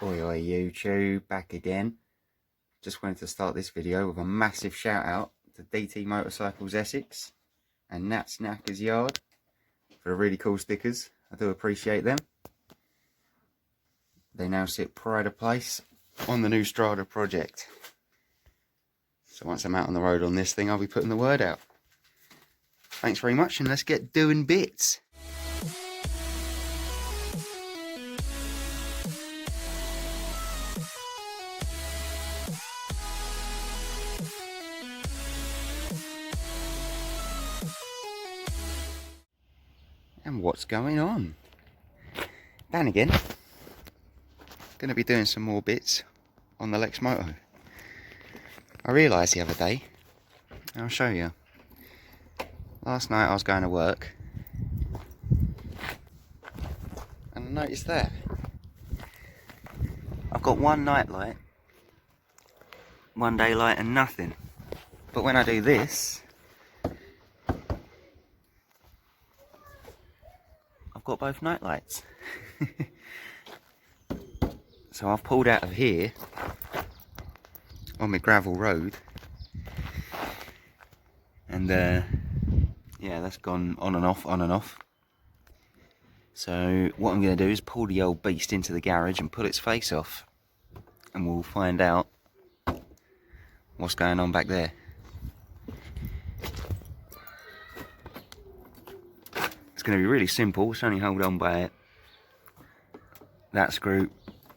Oi YouTube, back again. Just wanted to start this video with a massive shout out to DT Motorcycles Essex and Nat's Knackers Yard for the really cool stickers. I do appreciate them. They now sit pride of place on the new Strada project. So once I'm out on the road on this thing, I'll be putting the word out. Thanks very much, and let's get doing bits. And what's going on? Dan again. Going to be doing some more bits on the Lexmoto. I realised the other day, I'll show you. Last night I was going to work and I noticed that I've got one night light, one day light and nothing. But when I do this, I've got both night lights. So I've pulled out of here on my gravel road and yeah, that's gone on and off. So what I'm going to do is pull the old beast into the garage and put its face off, and we'll find out what's going on back there. It's going to be really simple. It's only hold on by it. That screw,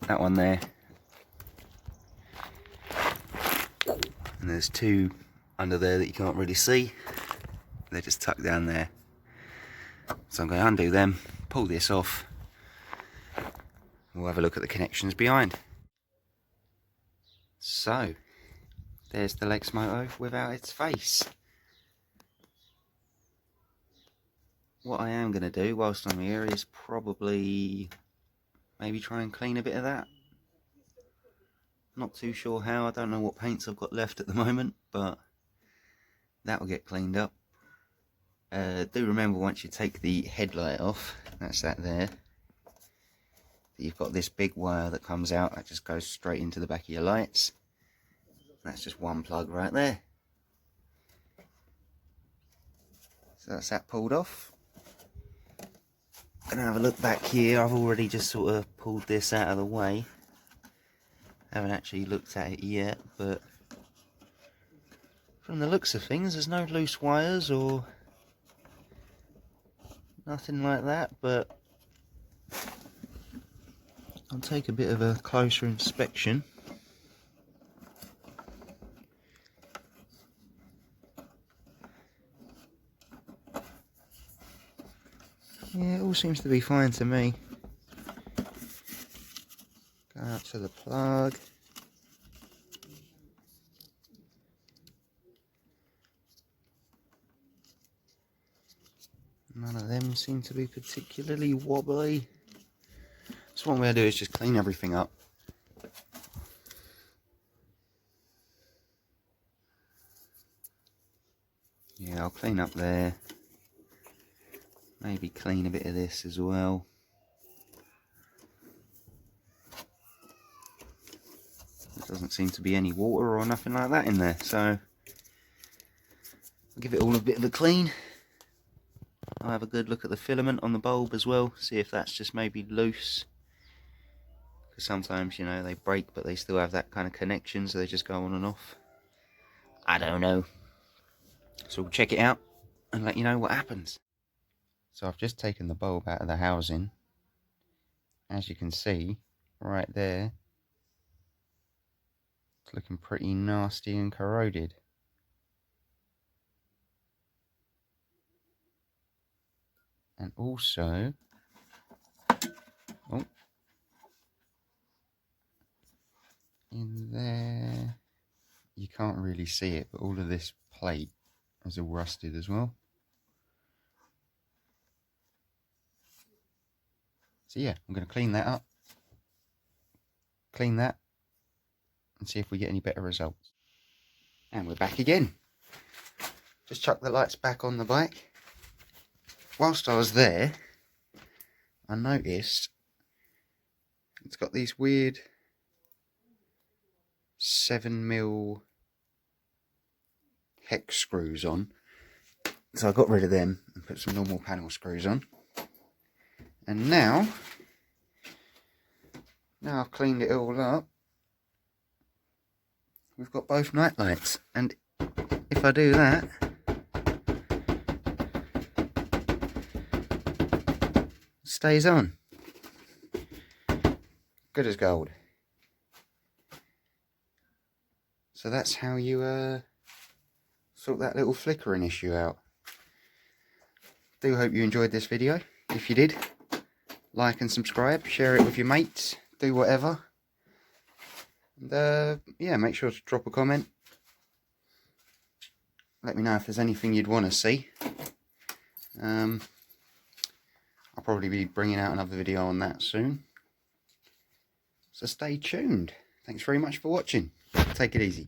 that one there, and there's two under there that you can't really see. They're just tucked down there. So I'm going to undo them, pull this off. We'll have a look at the connections behind. So there's the Lexmoto without its face. What I am going to do whilst I'm here is probably maybe try and clean a bit of that. Not too sure how. I don't know what paints I've got left at the moment, but that will get cleaned up. Do remember, once you take the headlight off, that's that there, you've got this big wire that comes out that just goes straight into the back of your lights. That's just one plug right there. So that's that pulled off. Gonna have a look back here. I've already just sort of pulled this out of the way. Haven't actually looked at it yet, but from the looks of things, there's no loose wires or nothing like that, but I'll take a bit of a closer inspection. Yeah, it all seems to be fine to me. Go out to the plug. None of them seem to be particularly wobbly. So what I'm going to do is just clean everything up. Yeah, I'll clean up there. Maybe clean a bit of this as well. There doesn't seem to be any water or nothing like that in there, so I'll give it all a bit of a clean. I'll have a good look at the filament on the bulb as well, see if that's just maybe loose. Because sometimes, you know, they break but they still have that kind of connection, so they just go on and off. I don't know. So we'll check it out and let you know what happens. So I've just taken the bulb out of the housing. As you can see, right there, it's looking pretty nasty and corroded. And also, oh, in there, you can't really see it, but all of this plate is all rusted as well. So yeah, I'm going to clean that up, clean that, and see if we get any better results. And we're back again. Just chuck the lights back on the bike. Whilst I was there, I noticed it's got these weird 7mm hex screws on. So I got rid of them and put some normal panel screws on. And now I've cleaned it all up, we've got both night lights. And if I do that, it stays on. Good as gold. So that's how you sort that little flickering issue out. Do hope you enjoyed this video. If you did, like and subscribe, share it with your mates, do whatever. And yeah, make sure to drop a comment. Let me know if there's anything you'd want to see. I'll probably be bringing out another video on that soon. So stay tuned. Thanks very much for watching. Take it easy.